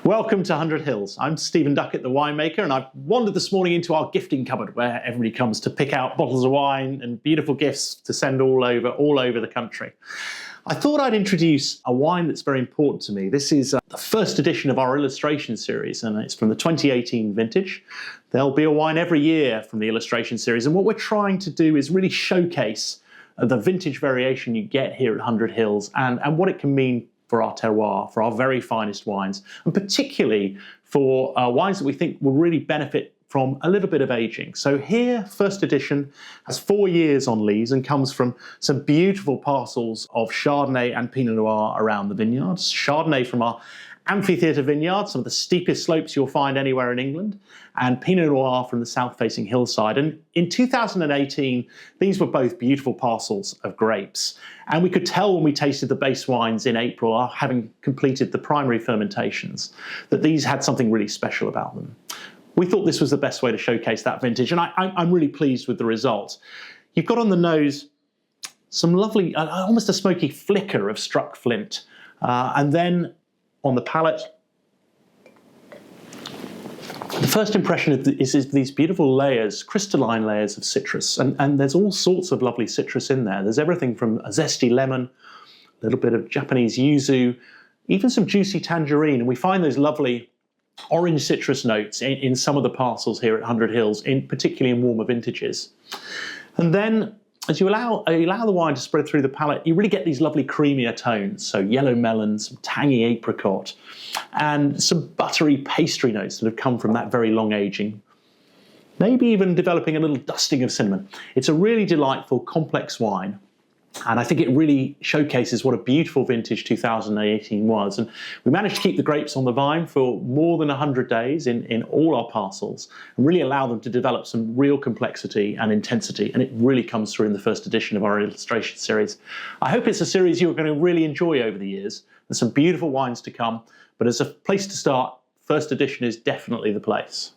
Welcome to 100 Hills. I'm Stephen Duckett, the winemaker, and I've wandered this morning into our gifting cupboard where everybody comes to pick out bottles of wine and beautiful gifts to send all over the country. I thought I'd introduce a wine that's very important to me. This is the first edition of our illustration series, and it's from the 2018 vintage. There'll be a wine every year from the illustration series, and what we're trying to do is really showcase the vintage variation you get here at 100 Hills and what it can mean for our terroir, for our very finest wines, and particularly for wines that we think will really benefit from a little bit of aging. So here, first edition has 4 years on lees and comes from some beautiful parcels of Chardonnay and Pinot Noir around the vineyards. Chardonnay from our amphitheatre vineyard, some of the steepest slopes you'll find anywhere in England, and Pinot Noir from the south-facing hillside. And in 2018, these were both beautiful parcels of grapes. And we could tell when we tasted the base wines in April, having completed the primary fermentations, that these had something really special about them. We thought this was the best way to showcase that vintage, and I'm really pleased with the result. You've got on the nose some lovely, almost a smoky flicker of struck flint, and then on the palate, the first impression is these beautiful layers, crystalline layers of citrus, and there's all sorts of lovely citrus in there. There's everything from a zesty lemon, a little bit of Japanese yuzu, even some juicy tangerine, and we find those lovely orange citrus notes in some of the parcels here at 100 Hills, particularly in warmer vintages. And then, as you allow the wine to spread through the palate, you really get these lovely creamier tones. So yellow melon, some tangy apricot, and some buttery pastry notes that have come from that very long aging. Maybe even developing a little dusting of cinnamon. It's a really delightful, complex wine. And I think it really showcases what a beautiful vintage 2018 was. And we managed to keep the grapes on the vine for more than 100 days in all our parcels and really allow them to develop some real complexity and intensity. And it really comes through in the first edition of our illustration series. I hope it's a series you're going to really enjoy over the years. There's some beautiful wines to come, but as a place to start, first edition is definitely the place.